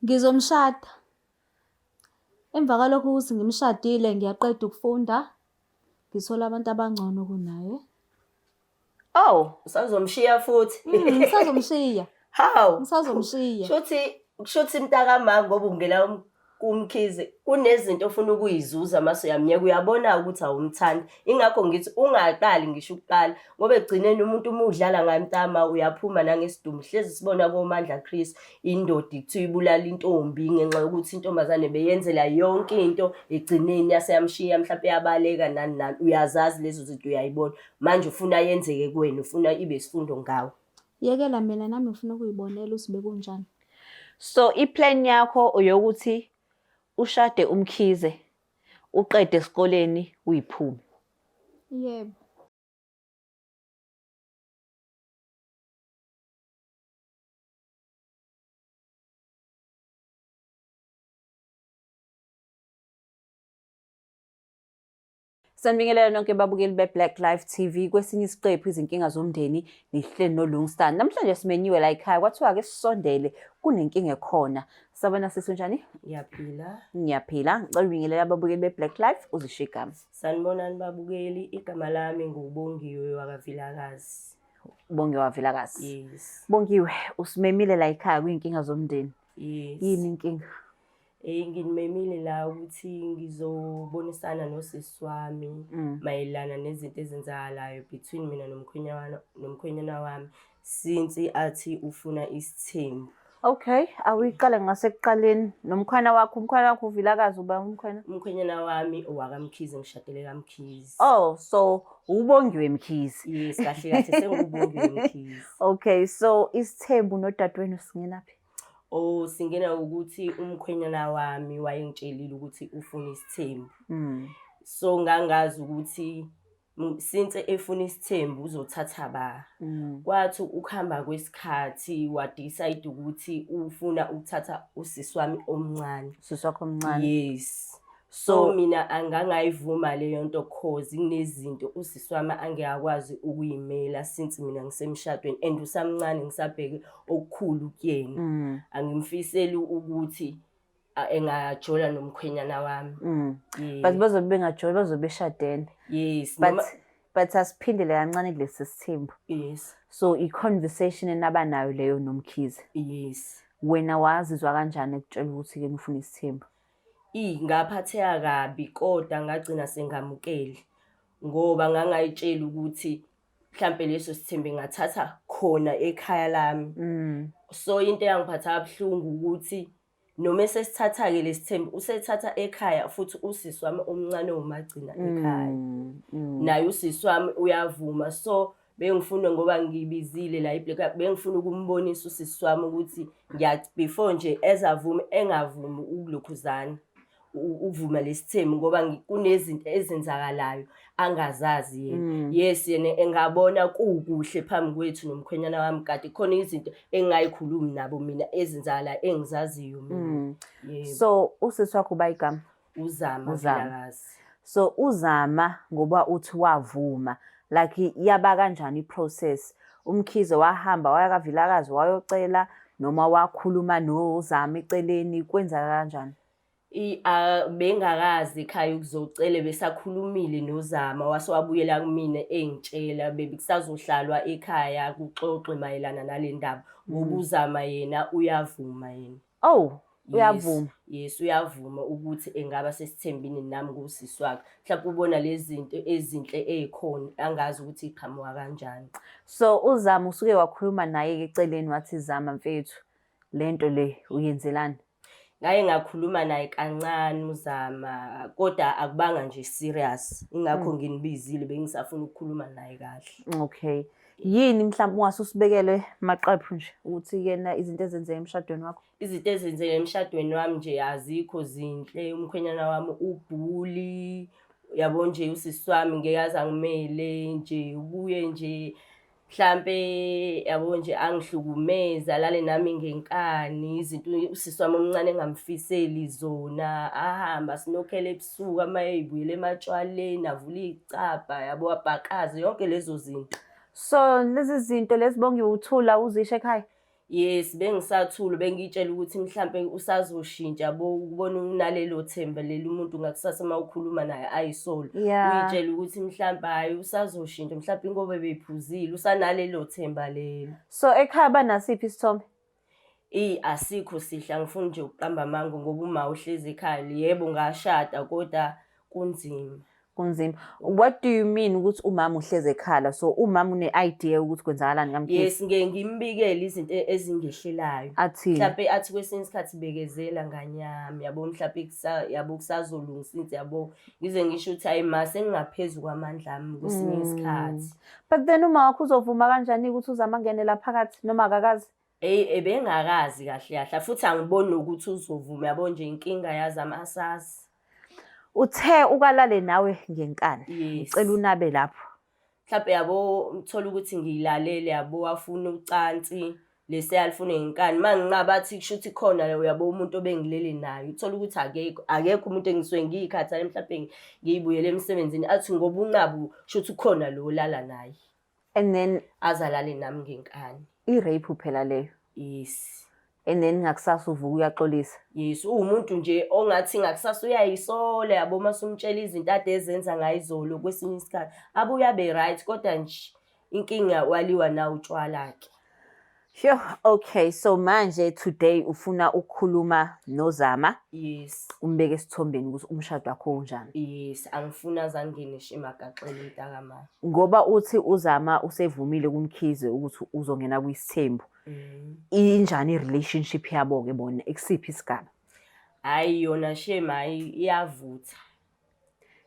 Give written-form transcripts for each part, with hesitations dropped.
Ngizomshada. Emva kwalokho ukuthi ngimshadile ngiyaqeda ukufunda, ngithole abantu abangcono kunaye. Oh, usazomshiya futhi? Ngisazomshiya. Hawu. Ngisazomshiya. Kushuthi mntakamama ngoba ungena kuMkhize kunezinto ofuna ukuyizuza mase uyamnyeka uyabona ukuthi awumthandi. Ingakho ngithi ungaqali ngisho ukuqala ngoba egcineni umuntu uma udlala ngaye mntama uyaphuma nangesidumbu. Hlezi sibona koMandla Chris indoda kuthiwa ibulala intombi ngenxa yokuthi intombazane beyenzela yonke into egcineni yaseyamshiya mhlawumbe yabaleka nani nani. Uyazazi lezo zinto uyayibona. Manje ufuna yenzeke kuwena ufuna ibe isifundo ngawe. Yekela mina nami ngifuna ukuyibonela ukuthi bekunjani. So iplan yakho uyokuthi ushade uMkhize uqede esikoleni uyiphume. Yebo. Sanibingelela nonke babukeli beBlack Life TV kwesinye isiqephu izinkinga zomndeni nihleli noLungstan. Namhlanje simenyiwe la ekhaya kwathiwa ake sisondele kunenkinga ekhona. Sabona sisi njani? Ngiyaphila. Ngiyaphila. Ngicela ubingelela ababukeli beBlack Life uzisho igama. Sanibonani babukeli, igama lami nguBongiwe wakaVilakazi. Bongiwe waVilakazi. Yes. Bongiwe usimemile la ekhaya kuyinkinga zomndeni. Yes. Yini inkinga? Ngimemile la ukuthi ngizobonisana nosisi wami mayelana nezinto ezenzakalayo between mina nomkhwenyana wami since athi ufuna isithembu. Okay, awiqale ngasekuqaleni nomkhwana wakho uVilakazi uba umkhwana? Umkhwenyana wami owakaMkhize ngishadele kaMkhize. Oh, so uBongiwe Mkhize. Yes, kahle kahle senguBongiwe Mkhize. Okay, so isithembu nodadewenu singenaphi? Oh, singena ukuthi umkhwenyana wami wayengitshelile ukuthi ufuna isithembu. So ngangazi ukuthi since efuna isithembu uzothatha ba. Kwathi ukuhamba kwesikhathi wa decide ukuthi ufuna ukuthatha usisi wami omncane. Usisi wakho omncane. Yes. So mina angangayivuma leyo nto cause kunezinto usisi wami angekakwazi ukuyimela since mina ngisemshadweni and usamncane ngisabheke okukhulu kuyena. Angimfiseli ukuthi engajola nomkhwenyana wami. But bazobe bengajola bazobe beshadene. Yes. But asiphindele kancane kulesi sithembu. Yes. So i-conversation enaba nayo leyo noMkhize. Yes. Wena wazizwa kanjani ekutshela ukuthi ke ufuna isithembu? Ngaphatheka kabi kodwa ngagcina sengamukele ngoba ngangayitshela ukuthi mhlambe leso sithembu ngathatha khona ekhaya lami. So into eyangiphatha kabuhlungu ukuthi noma sesithatha ke lesithembu usethatha ekhaya futhi usisi wami omncane omagcina ekhaya. Naye usisi wami uyavuma so bengifuna ngoba ngibizile la eBlack bengifuna ukumbonisa usisi wami ukuthi before nje ezavuma engavumi ukulokhuzana uvuma lesithembu ngoba kunezinto ezenzakalayo angazazi yena. Yes yena engabona kukuhle phambi kwethu nomkhwenyana wami kade khona izinto engayikhulumi nabo mina ezenzakalayo engizaziyo mina. So usisi wakho bayigama Uzama Vilakazi. So uzama ngoba uthi wavuma like yaba kanjani iprocess? UMkhize wahamba waya kaVilakazi wayocela noma wakhuluma noZama eceleni kwenzeka kanjani? Bengakazi ekhaya ukuzocela besakhulumile noZama wasewabuyela kumina engitshela bekusazohlalwa ekhaya kuxoxe mayelana nale ndaba ngoba uZama yena uyavuma yena. Oh, uyavuma. Yes, uyavuma ukuthi engaba sesithembini nami ngusisi wakhe. Mhlawumbe ubona lezi zinto ezinhle ezikhona angazi ukuthi iqhamuka kanjani. So uZama usuke wakhuluma naye eceleni wathi Zama mfethu lento le uyenzelani? Ngaye ngakhuluma naye kancane uZama kodwa akubanga nje serious. Ingakho nginibizile bengisafuna ukukhuluma naye kahle. Okay. Yini mhlawumbe ungasusibekele maqephu nje ukuthi yena izinto ezenzeke emshadweni wakho? Izinto ezenzeke emshadweni wami nje azikho zinhle. Umkhwenyana wami ubhuli yabo nje usisi wami ngeke angimele nje ubuye nje mhlambe yabo nje angihlukumeza lale nami ngenkani izinto usisi wami omncane engamfiseli zona ahamba sinokhele ebusuku amayibuyele ematshwaleni avula icapha yabo abhakaze yonke lezo zinto. So lezi zinto lezibongiwe uthula uzisho ekhaya? Yes, bengisathula bengitshela ukuthi mhlampe usazoshintsha yabo ukubona unalelo themba leli umuntu ngakusasa mawukhuluma naye ayisolo. Yeah. Uyitshela ukuthi mhlampe hayi usazoshintsha mhlampe ingoba bephuzile usanalelo themba lelo. So ekhaya banasiphi isithombe? Asikho sihle angifuni nje ukuqamba amanga ngoba uma uhlezi ekhaya yebo ngashada kodwa kunzima. Kunzima. What do you mean ukuthi umama uhleze ekhala? So umama une-idea ukuthi kwenzakalani kaMkhize? Yes, ngimbikele izinto ezingehlelayo. Athi Mhlampe athi kwesinye isikhathi bekezela nganyami yabo mhlampe yabo kusazolungisa yabo ngize ngisho ukuthi hayi ma sengingaphezulu kwamandla ami kwesinye isikhathi. But then uma wakho uzovuma kanjani ukuthi uzama angene la phakathi noma akakazi? Ebengakazi kahle kahle futhi angiboni ukuthi uzovuma yabo nje inkinga yazami asazi. Uthe ukalale nawe ngenkani. Yes. Ucela unabe lapho. Mhlampe yabo uthola ukuthi ngiyilalele yabo afuna ucansi lese alifune ngenkani manginqaba athi kushuthi khona yabo umuntu obengilele naye uthola ukuthi akekho umuntu engisuke ngiyikhathana mhlampe ngiyibuyele emsebenzini athi ngoba unqabu shuthi khona lo lala naye. And then Azalale nami ngenkani. I-rape phela leyo. Yes. And then ngakusasa uvuka uyaxolisa. Yes, umuntu nje ongathi ngakusasa uyayisola yabo masumtshela izinto ade ezenza ngayizolo kwesinye isikhathi. Abuya be right kodwa nje inkinga waliwa na utshwala ke. Sure. Okay, so manje today ufuna ukukhuluma noZama. Yes. Umbeke esithombeni ukuthi umshado wakho unjani. Yes, angifuna zangene shimagaxele umntakama. Ngoba uthi uZama usevumile kuMkhize ukuthi uzongena kwisithembu. Injani relationship yabo ke bona ekusiphi isigaba? Hayi yona shema iyavutha.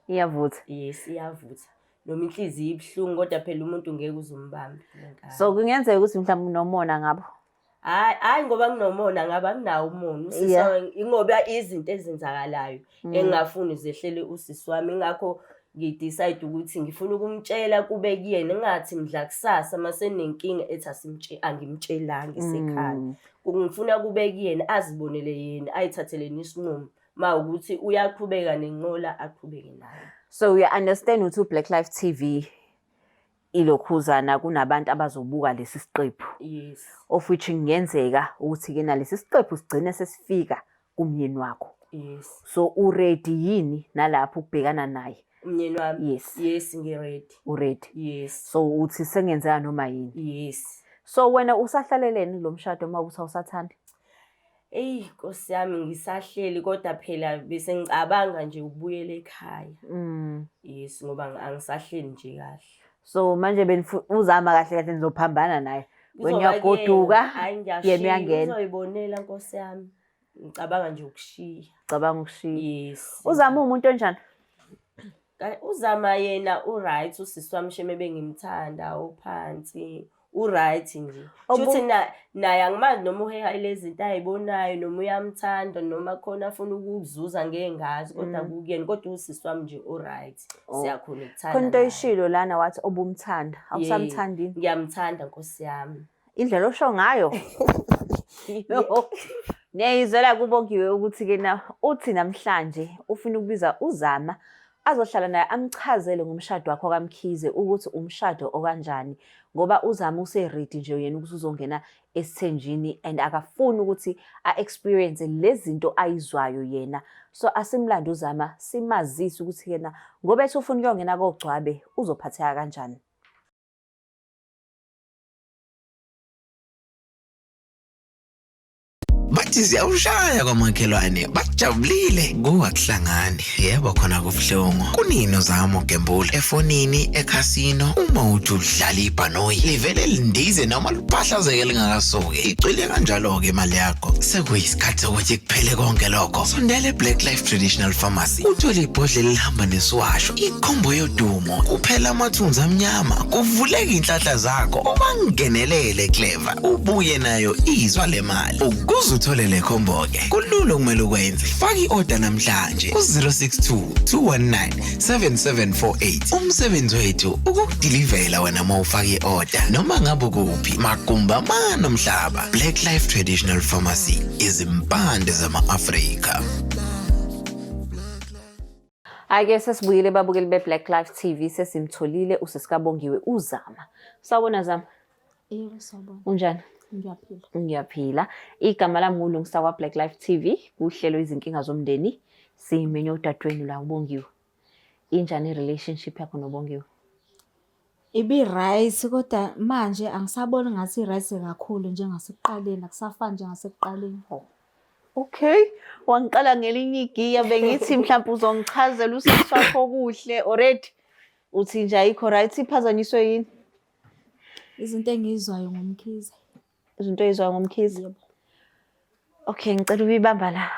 Iyavutha. Yes, iyavutha. Noma inhliziyo ibhlungu kodwa phela umuntu ngeke uzumbambe lenkani. So kungenzeka ukuthi mhlawumbe unomona ngabo. Hayi ngoba nginomona ngaba nginawo umono usisa ingoba izinto ezenzakalayo engingafuni zehlele usisi wami ngakho ngidecide ukuthi ngifuna ukumtshela kube kuyena ngathi mdla kusasa mase nenkinga ethi angimtshelanga isekhaya. Ngifuna kube kuyena azibonele yena ayithathele isinqumo ma ukuthi uyaqhubeka nenqola aqhubeke nayo. So you understand ukuthi Black Life TV ilokhuzana kunabantu abazobuka lesi siqephu. Yes. Of which ingenzeka ukuthi ke nalesi siqephu sigcine sesifika kumyeni wakho. Yes. So uready yini nalapho ukubhekana naye? Umyeni wami. Yes. Yes, ngiready. Uready. Yes. So uthi sengenzeka noma yini? Yes. So wena usahlaleleni lo mshado uma uthi awusathandi? Nkosi yami ngisahleli kodwa phela bese ngicabanga nje ukubuyela ekhaya. Yes, ngoba angisahleli nje kahle. So manje uzama kahle kahle nizophambana naye. When uyagoduka yena uyangena. Uzoyibonela Nkosi yami. Ngicabanga nje ukushiya. Cabanga ukushiya. Yes. Uzama umuntu onjani? Uzama yena uright usisi wami sheme bengimthanda ophansi. Uright nje. Futhi naye angimazi noma uheha lezi zinto ayibonayo noma uyamthanda noma khona afuna ukuzuza ngengazi kodwa kuyena kodwa usisi wami nje uright. Siyakhona ukuthanda. Khona into ishilo lana wathi obumthanda. Awusamthandini? Ngiyamthanda Nkosi yami. Indlela osho ngayo. Niyizela kubongiwe ukuthi ke na uthi namhlanje ufuna ukubiza uZama azohlala naye amchazele ngomshado wakho kaMkhize ukuthi umshado okanjani ngoba uZama useready nje yena ukuthi uzongena esithenjini and akafuni ukuthi experience lezinto ayizwayo yena. So asimlanda uZama simazisa ukuthi yena ngoba ethi ufuna ukuyongena kogcwabe uzophatheka kanjani. Bathi siyawushaya kwamakhelwane bajabulile kungakuhlangani yebo khona kubuhlungu kunini uZama ugembula efonini ekhasino uma uthi udlala ibhanoyi livele lindize noma liphahlazeke lingakasuki icwile kanjalo ke imali yakho sekuyisikhathi sokuthi kuphele konke lokho sondela Black Life Traditional Pharmacy uthola ibhodlela elihamba nesiwasho ikhombo yodumo kuphela amathunzi amnyama kuvuleka inhlahla zakho uma ngenelele Clever ubuye nayo izwa lemali uthole le combo ke kulula kumele ukwenze faka iorder namhlanje ku 062 umsebenzi wethu ukukudilivela wena mawufaka iorder noma ngabe kuphi magumba nomhlaba Black Life Traditional Pharmacy izimpande zama-Afrika. Ake sesibuyile babukeli be-Black Life TV sesimtholile usesikabongiwe uZama. Sawubona Zama. Yebo sawubona. Unjani? Ngiyaphila. Ngiyaphila. Igama lami nguLungisa kwa Black Life TV, kuhlelo izinkinga zomndeni. Simenye udadewenu la uBongiwe. Injani i-relationship yakho noBongiwe? Ibi-right kodwa manje angisaboni ngathi i-right kakhulu njengasekuqaleni, akusafani njengasekuqaleni. Okay, wangiqala ngelinye igiya bengithi mhlawumbe uzongichazela usisi wakho kuhle already. Uthi nje ayikho right, iphazanyiswe yini? Izinto engizwayo ngomkhize. Izinto ezizwa ngomkhize. Yebo. Okay, ngicela ubibamba la.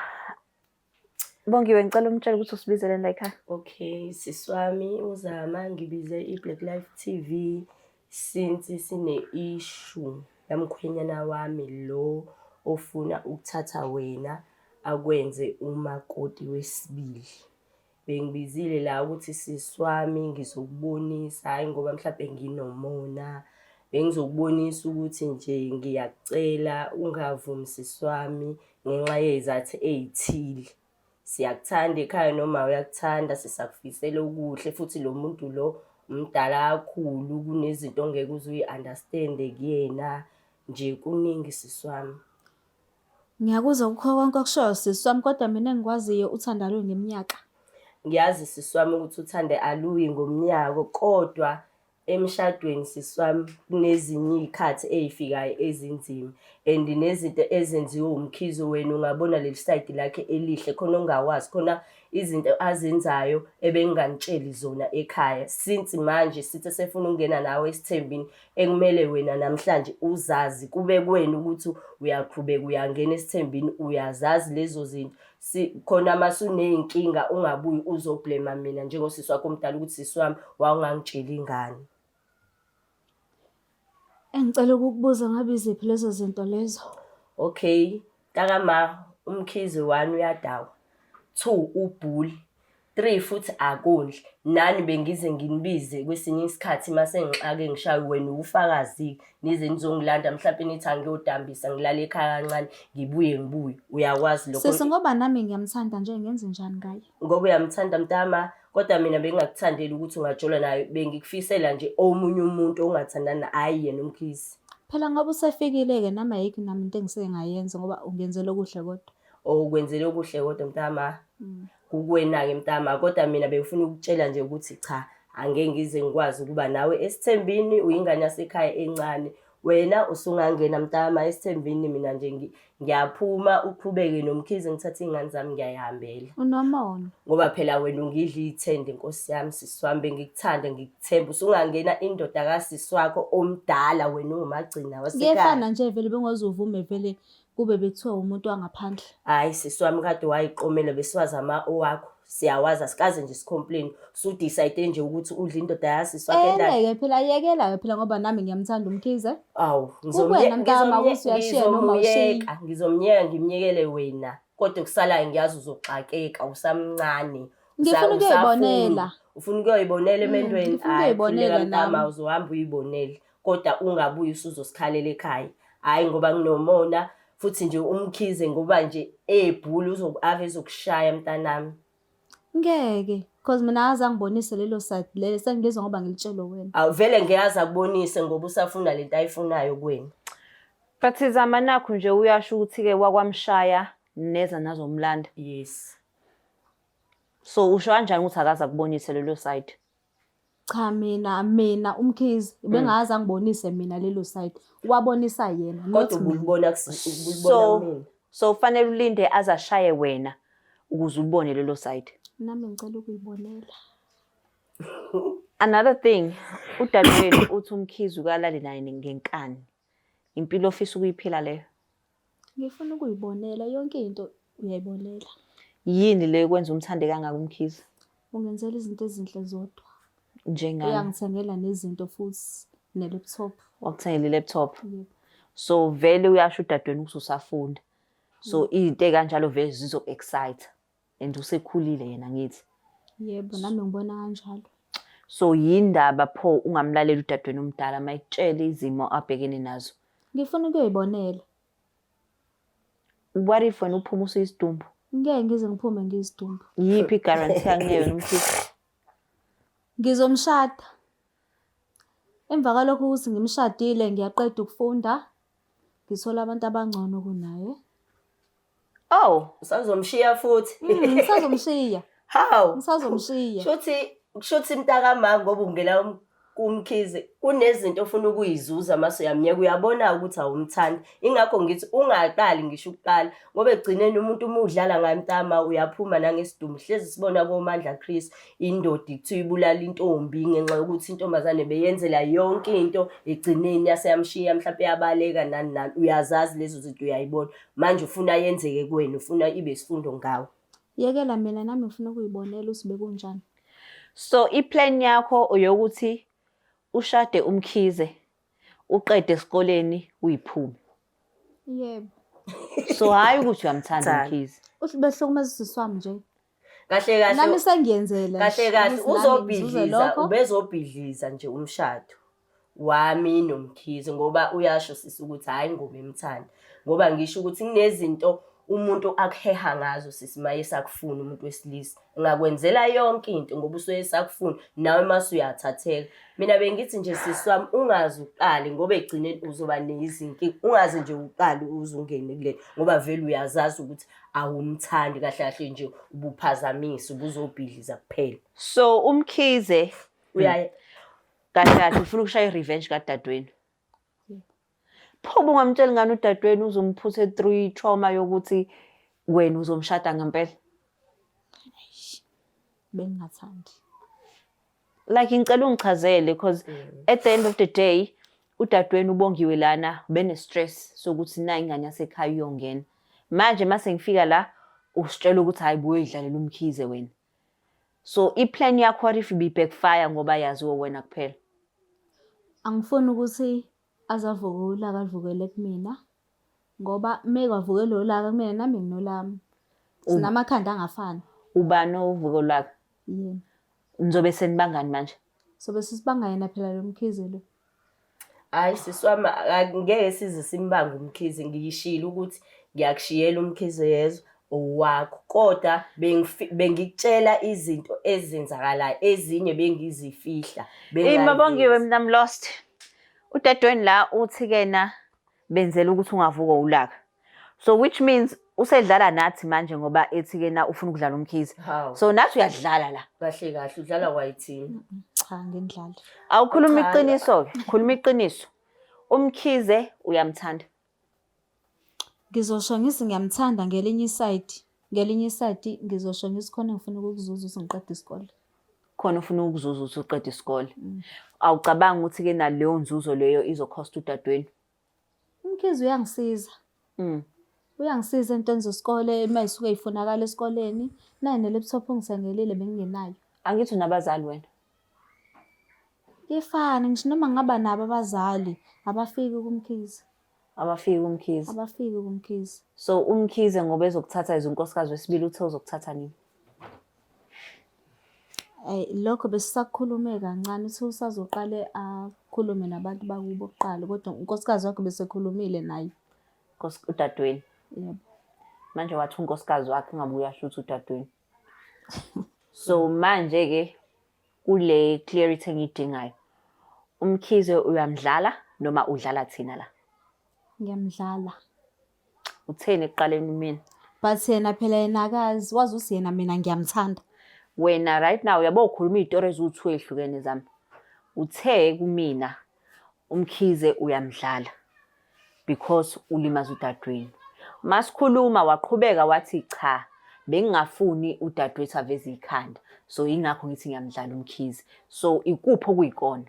Bongiwe, ngicela umtshele ukuthi usibizele la ekhaya. Okay, siswami uZama ngibize iBlack Life TV since sine-issue yamkhwenyana wami lo ofuna ukuthatha wena akwenze umakoti wesibili. Bengibizile la ukuthi siswami ngizokubonisa hayi ngoba mhlawumbe nginomona. Bengizokubonisa ukuthi nje ngiyakucela ungavumi siswami ngenxa yezathu ezithile. Siyakuthanda ekhaya noma uyakuthanda sisakufisela okuhle futhi lo muntu lo umdala kakhulu kunezinto ongeke uze uyi-understand kuyena nje kuningi siswami. Ngiyakuzwa kukho konke okushoyo sisi wami kodwa mina engikwaziyo uthanda lo ngeminyaka. Ngiyazi siswami ukuthi uthande aluyi ngomnyaka kodwa emshadweni siswami kunezinye izikhathi ezifikayo ezinzima and nezinto ezenziwe umkhizo wena ungabona leli side lakhe elihle khona ongawazi khona izinto azenzayo ebenganitsheli zona ekhaya since manje sithi sefuna ukungena nawe esithembini ekumele wena namhlanje uzazi kube kuwena ukuthi uyaqhubeka uyangena esithembini uyazazi lezo zinto khona masuneyinkinga ungabuyi uzoblema mina njengosisi wakho omdala ukuthi sisi wami wawungangitsheli ingane. Engicela ukukubuza ngabe iziphi lezo zinto lezo. Okay, takama umkhize 1 uyadawa, 2 ubhuli, 3 futhi akondli. Nani bengize nginibize kwesinye isikhathi mase ngixake ngishaye wena ufakazi nize nizongilanda mhlawumbe nithi angiyodambisa ngilala ekhaya kancane ngibuye uyakwazi lokho. Sisi ngoba nami ngiyamthanda nje ngenze njani ngaye? Ngoba uyamthanda mntama kodwa mina bengingakuthandeli ukuthi ungajola naye bengikufisela nje omunye umuntu ongathandana hayi yena umkhize. Phela ngoba usefikile-ke nami ayikho nami into engisengayenza ngoba ungenzele okuhle kodwa. Okwenzele okuhle kodwa mntama kukwena-ke mntama kodwa mina bengifuna ukutshela nje ukuthi cha angeke ngize ngikwazi ukuba nawe esithembini uyingane yasekhaya encane wena usungangena mntama esithembini mina nje ngiyaphuma uqhubeke nomkhize ngithatha izingane zami ngiyayihambela. Unomona. Ngoba phela wena ungidla ithende Nkosi yami sisi wami bengikuthanda ngikuthemba usungangena indoda kasisi wakho omdala wena ungumagcina wasekhaya. Ngiyefana nje vele bengozuvume vele kube bethiwa umuntu wangaphandle. Hayi sisi wami kade wayiqomela besiwazi owakho siyawazi asikaze nje sicomplain decide nje ukuthi udla indoda yasisi wakho endala. Ngeke phela ayekela phela ngoba nami ngiyamthanda umkhize. Awu ngizomyeka ngimyekele wena kodwa kusalayo ngiyazi uzoxakeka usamncane. Ngifuna ukuyibonela. Ufuna ukuyibonela emendweni? Ngifuna ukuyibonela nami uzohamba uyibonele kodwa ungabuyi usuzosikhalela ekhaya. Hayi ngoba nginomona futhi nje umkhize ngoba nje ebhulu ave ezokushaya mntanami. Ngeke because mina azangibonise lelo side lelo sengizwe ngoba ngilitshelo wena. Awu vele ngiyazi akubonise ngoba usafuna lento ayifunayo kuwena. But Zama nakho nje uyasho ukuthi-ke wakwamshaya neza nazomlanda. Yes. So usho kanjani ukuthi akaze akubonise lelo side? Cha mina umkhize bengazi angibonise mina lelo side. Wabonisa yena Kodwa ubulibona mina. So fanele ulinde azashaye wena ukuze ubone lelo side. Nami ngicela ukuyibonela. Another thing, udadewethu uthi umkhize ukalale naye ngenkani. Impilo ofisa ukuyiphila leyo. Ngifuna ukuyibonela yonke into uyayibonela. Yini le kwenza umthande kangaka umkhize? Ungenzela izinto ezinhle zodwa. Njengani? Uyangithengela nezinto futhi ne-laptop. Wakuthengela i-laptop. Yebo. So vele uyasho udadewenu ukuthi usafunda. So izinto kanjalo vele zizo-excite and usekhulile yena ngithi. Yebo nami ngibona kanjalo. So yindaba pho ungamlalela udadewenu omdala mayitshele izimo abhekene nazo. Ngifuna ukuyibonela. What if wena uphuma usiyisidumbu? Ngeke ngize ngiphume ngiyisidumbu. Yiphi i-guarantee angiyona umkhize? Ngizomshada. Emva kwalokho ukuthi ngimshadile ngiyaqeda ukufunda. ngithola abantu abangcono kunaye. Oh, Usazomshiya futhi. Ngisazomshiya. Hawu. Ngisazomshiya. Kushuthi mntakamama ngoba ungena kumkhize kunezinto ofuna ukuyizuza mase uyamnyeka uyabona ukuthi awumthandi. Ingakho ngithi ungaqali ngisho ukuqala ngoba egcineni umuntu uma udlala ngayo mntama uyaphuma nangesidumo. Hlezi sibona koMandla Chris indoda kuthiwa ibulala intombi ngenxa yokuthi intombazane beyenzela yonke into egcineni yaseyamshiya mhlawumbe yabaleka nani nani. Uyazazi lezo zinto uyayibona. Manje ufuna yenzeke kuwena ufuna ibe isifundo ngawe. Yekela mina nami ngifuna ukuyibonela ukuthi bekunjani. so iplan yakho uyokuthi ushade umkhize uqede esikoleni uyiphume. Yebo. So hayi ukuthi uyamthanda umkhize. Behlukumeza usisi wami nje. Kahle kahle. Nami sengiyenzela. Kahle kahle ubezobhidliza nje umshado wami nomkhize ngoba uyasho sisi ukuthi hayi ngoba emthanda ngoba ngisho ukuthi kunezinto umuntu akuheha ngazo sisi maye sakufuna umuntu wesilisa ngakwenzela yonke into ngoba usuye sakufuna nawe mase uyathatheka. Mina bengithi nje sisi wami ungazi uqale ngoba egcineni uzoba nezinkinga. Ungazi nje uqale uzungene kule ngoba vele uyazazi ukuthi awumthandi kahle kahle nje ubuphazamisa ubuzobhidliza kuphela. So umkhize Uyaye kahle kahle ufuna ukushaya revenge kadadweni. Pho bungamtshela ngani udadweni uzomphuthe through trauma yokuthi wena uzomshada ngempela? Bengingathandi. Like ngicela ungichazele because at the end of the day udadweni ubongiwe lana bene stress sokuthi na ingane yasekhaya uyongena. Manje mase ngifika la usitshela ukuthi hayi buye idlalela umkhize wena. So iplan yakho what if be backfire ngoba yaziwe wena kuphela? Angifuni ukuthi azavuka ulaka alivukele kumina ngoba mekavukele ulaka kumina nami nginolami. Sinamakhanda angafani. Ubani ovuka lwakhe? Yena. Nizobe senibangani manje? So bese sibanga yena phela lo mkhize lo. hayi sisi wami ngeke size simbanga umkhize. Ngiyishilo ukuthi ngiyakushiyela umkhize yezwe owakho kodwa bengikutshela izinto ezenzakalayo ezinye bengizifihla. Mabongiwe mina I'm lost. Udadweni la uthi kena benzela ukuthi ungavuka ulaka. So which means usedlala nathi manje ngoba ethi kena ufuna ukudlala umkhize. So nathi uyadlala la. Kahle kahle udlala kwayithini? Cha ngendlala. Awukhuluma iqiniso ke, khuluma iqiniso. Umkhize uyamthanda. Ngizosho ngithi ngiyamthanda ngelinye iside ngizosho ngithi khona ngifuna ukukuzuza usingiqeda isikole. Khona ufuna ukuzuza ukuthi uqede isikole. Awucabanga ukuthi ke naleyo nzuzo leyo izokhosta udadweni? Umkhize uyangisiza. Uyangisiza entweni zesikole mayisuke ifunakala esikoleni. Nayi ne-laptop ngisengelile bengingenayo. Angithi unabazali wena? Yefana ngisho noma ngaba nabo abazali abafiki kumkhize. Abafiki kumkhize. Abafiki kumkhize. So umkhize ngoba ezokuthatha izinkosikazi wesibili uthe uzokuthatha nini? Lokho besisakhulume kancane uthi usazoqale akhulume nabantu bakubo kuqala kodwa unkosikazi wakhe besekhulumile naye. Udadweni. Yebo. Manje wathi unkosikazi wakhe ngabe uyasho ukuthi udadweni. So manje ke kule clarity engidingayo. Umkhize uyamdlala noma udlala thina la? Ngiyamdlala. Utheni ekuqaleni mina? But yena phela yena akazi wazi uthi yena mina ngiyamthanda. Wena right now uyabo ukhuluma izitori eziwu2 ehlukene zami. Uthe kumina umkhize uyamdlala because ulimaza udadweni. Masikhuluma waqhubeka wathi cha bengingafuni udadewethu aveze ikhanda. So ingakho ngithi ngiyamdlala umkhize. So ikuphi okuyikona?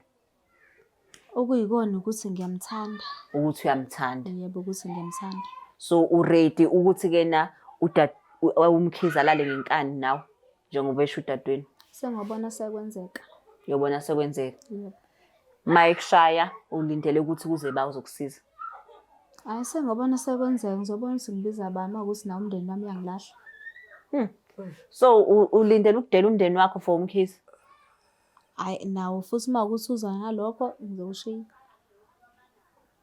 Okuyikona ukuthi ngiyamthanda. Ukuthi uyamthanda. Yebo ukuthi ngiyamthanda. So uready ukuthi kena umkhize alale ngenkani nawe njengoba esho udadweni? Sengibona sekwenzeka. Uyabona sekwenzeka? Yebo. Mike Shaya ulindele ukuthi kuze bazokusiza. Hayi sengibona sekwenzeka ngizobona ukuthi ngibiza abami ukuthi na umndeni wami uyangilahla. So ulindele ukudela umndeni wakho for umkhize? Hayi nawo futhi mawukuthi uza ngalokho ngizoshiya.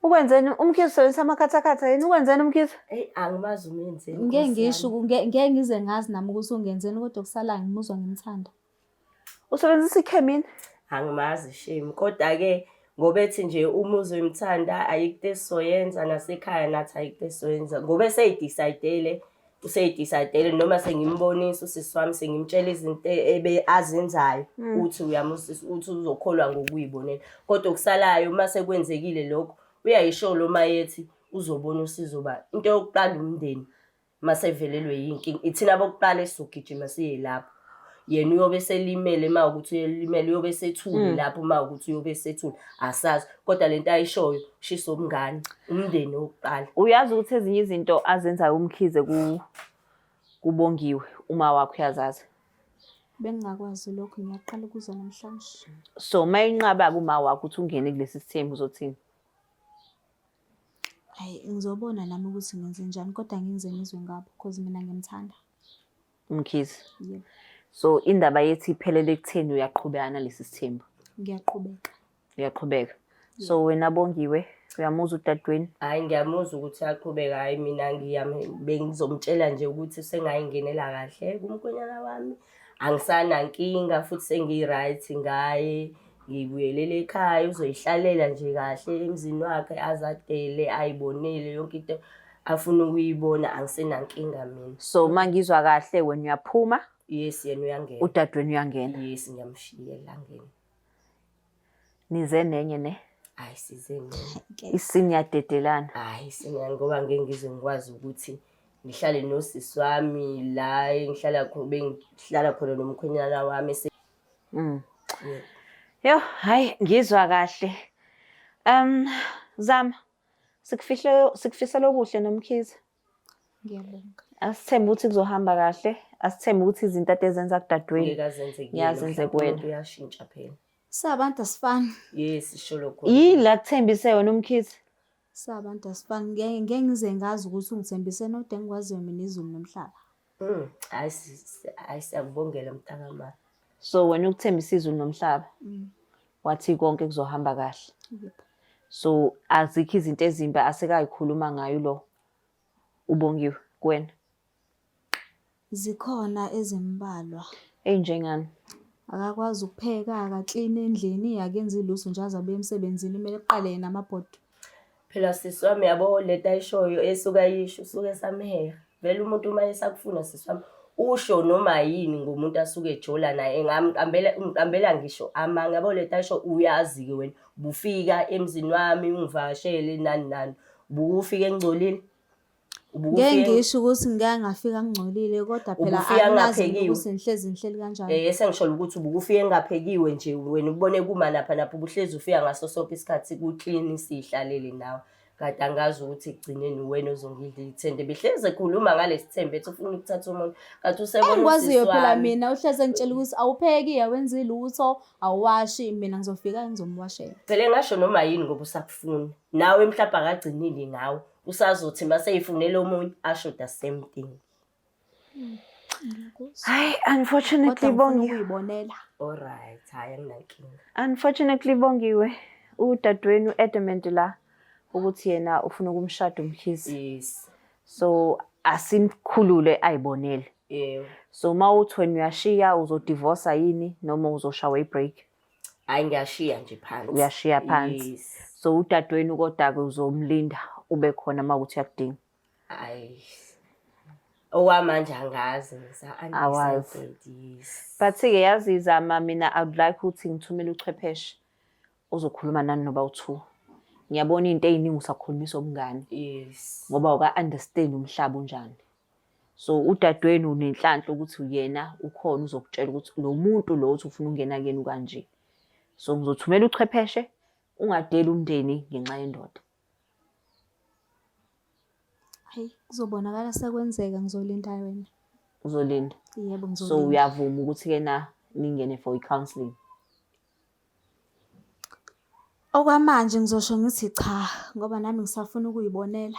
Ukwenzeni umkhize usebenzisa amakhathakhatha yini ukwenzeni umkhize? Angimazi umenzeni. Ngeke ngisho ngeke ngize ngazi nami ukuthi ungenzeni kodwa kusala ngimuzwa ngimthanda. Usebenzisa ikhemini? Angimazi shame kodwa ke ngoba ethi nje uma uzoyimthanda ayikho into esizoyenza, nasekhaya nathi ayikho into esizoyenza. Ngoba useyidicayidele noma sengimbonisa usisi wami sengimtshela izinto azenzayo, uthi uyamuzisa, uthi uzokholwa ngokuyibonela. Kodwa okusalayo uma sekwenzekile lokho, uyayisho lo mayethi uzobona usizo ba. Into yokuqala umndeni masevelelwe yinkinga. Ithina bokuqala esizogijima siye lapho. Yena uyobe selimele mawukuthi uyelimele, uyobe sethule lapho mawukuthi uyobe sethule. Asazi. Kodwa lento ayishoyo shisa umngane, umndeni wokuqala. Uyazi ukuthi ezinye izinto azenzayo uMkhize kuBongiwe uma wakho uyazazi. Bengingakwazi lokho, ngiyaqala ukuza namhlanje. So mayinqaba kuma wakho ukuthi ungene kulesi sithembu uzothini? Hayi, ngizobona nami ukuthi ngenze njani, kodwa ngize ngizwe ngabo because mina ngiyamthanda. Mkhize. Yebo, So indaba yethi iphelele ekutheni uyaqhubeka nalesi sithembu. ngiyaqhubeka. Uyaqhubeka. So wena Bongiwe uyamuzwa udadweni? Hayi, ngiyamuzwa ukuthi uyaqhubeka. Hayi, mina bengizomtshela nje ukuthi sengayingenela kahle kumkhwenyana wami. Angisanankinga futhi sengi-right ngaye. Ngibuyelele ekhaya, uzoyihlalela nje kahle emzini wakhe, azadele, ayibonele yonke into afuna ukuyibona. Angisenankinga mina. So mangizwa kahle wena uyaphuma, Yes, yena uyangena. udadweni uyangena. Yes, ngiyamshiyela angena. Nize nenye ne? Hayi, sizengene. Isiniyadedelana. Hayi, ngoba ngeke ngize ngikwazi ukuthi ngihlale nosisi wami la engihlala khona, bengihlala khona nomkhwenyana wami. Yo, hayi ngizwa kahle. Zama sikufisela okuhle noMkhize. Ngiyabonga. Asithembe ukuthi kuzohamba kahle. Asithembe ukuthi izinto adezenza kudadweni Ngeke azenze ngiyazenze kuwena. Uyashintsha phela. Sabantu asifani. Yes, isho lokho. Yila kuthembise wena uMkhize. Sabantu asifani. Ngeke ngize ngazi ukuthi ungithembise nodwa engikwaziyo mina izulu nomhlaba. Hayi, siyakubongela mntakamama. So wena ukuthembisa izulu nomhlaba. Wathi konke kuzohamba kahle. Yebo. So azikho izinto ezimbi asekayikhuluma ngayo lo uBongiwe kuwena. Zikhona ezimbalwa. Enjengani? Akakwazi ukupheka, akaklini endlini, akenzi lutho nje azabe emsebenzini, kumele kuqale yena amabhodo. Phela sisi wami yabo leta ayishoyo esuka yisho usuke esamheha. Vele umuntu uma esakufuna sisi wami usho noma yini ngomuntu asuke ejola naye, ngiqambela ngisho amanga. Yabo leta ayisho uyazi ke wena. Bufika emzini wami ungivashele nani. Bufika engcolile. Ngeke ngisho ukuthi ngeke ngafika ngingcolile, kodwa phela Ubufika anginazi ngaphekiwe. ukuthi nihleli kanjani. Esengisholo ukuthi ubukufika engaphekiwe nje wena ubone kuma napha ubuhlezi ufika ngaso sonke isikhathi ku-clean sihlalele nawe. Kade angazi ukuthi ekugcineni wena ozongidla ithende. Behleze ekhuluma ngalesi thembe ethi ufuna ukuthatha umuntu. Kanti usebona Engikwaziyo phela mina uhleze ngitshela ukuthi awupheki, awenzi lutho, awuwashi, mina ngizofika ngizomwashela. Vele ngasho noma yini ngoba usakufuna. Nawe mhlawumbe akagcinile ngawe. Usazothi maseyifunela omunye asho the same thing. Hayi, unfortunately Bongiwe. Uyibonela. Alright, hayi anginankinga. Unfortunately Bongiwe, udadewenu adamant la ukuthi yena ufuna ukumshada uMkhize. Yes. So asimkhulule ayibonele. Yebo. So mawuthi wena uyashiya uzodivorce yini noma uzoshawa ibreak? Hayi, ngiyashiya nje phansi. Uyashiya phansi. Yes. So udadewenu kodwa ke uzomlinda ube khona mawuthi uyakudinga. Hayi. Okwamanje angazi Awazi. yes. But ke yazi Zama, mina I would like ukuthi ngithumele uchwepheshe ozokhuluma nani noba u2. Ngiyabona into eziningi usakhulumisa obungane Yes. ngoba uka understand umhlaba unjani. So udadewenu unenhlanhla ukuthi uyena ukhona uzokutshela ukuthi lo muntu lo uthi ufuna ungena kuyena ukanje. So ngizothumela uchwepheshe ungadeli umndeni ngenxa yendoda. Hayi, kuzobonakala sekwenzeka, ngizolinda wena. Uzolinda. Yebo, So ngizolinda. uyavuma ukuthi kena ningene for i-counseling? Okwamanje ngizosho ngithi cha, ngoba nami ngisafuna ukuyibonela.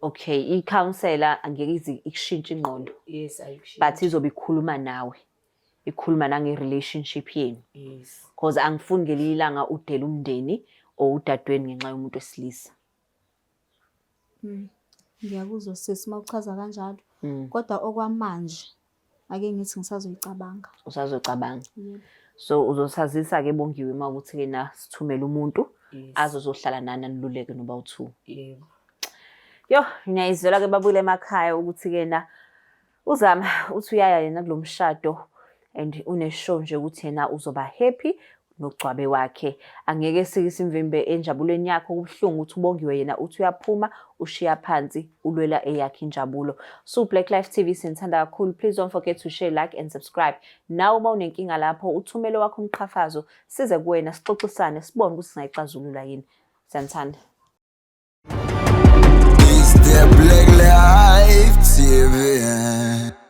Okay, i-counselor angeke ize ikushintshe ingqondo, Yes, ayikushilo. but izobe ikhuluma nawe. Ikhuluma nange-relationship yenu. Yes. Because angifuni ngelinye ilanga udele umndeni or udadweni ngenxa yomuntu wesilisa. Ngiyakuzwa sisi mawuchaza kanjalo. Kodwa okwamanje ake ngithi ngisazoyicabanga. Usazocabanga. Yebo. So uzosazisa-ke Bongiwe uma ukuthi-ke na sithumele umuntu Yes. azozohlala nani aniluleke noba u2. Yebo. Yo, ngiyayizwela-ke babuyele emakhaya ukuthi-ke na uZama uthi uyaya yena kulo mshado and uneshow nje ukuthi yena uzoba happy nogcwabe wakhe. Angeke sikise imvimbe enjabulweni yakho kubuhlungu ukuthi uBongiwe yena uthi uyaphuma ushiya phansi ulwela eyakhe injabulo. So Black Life TV sinthanda kakhulu. Please don't forget to share, like and subscribe. Nawe uma unenkinga lapho uthumele wakho umqhafazo size kuwena sixoxisane sibone ukuthi singayixazulula yini. Siyanthanda. It's the Black Life TV.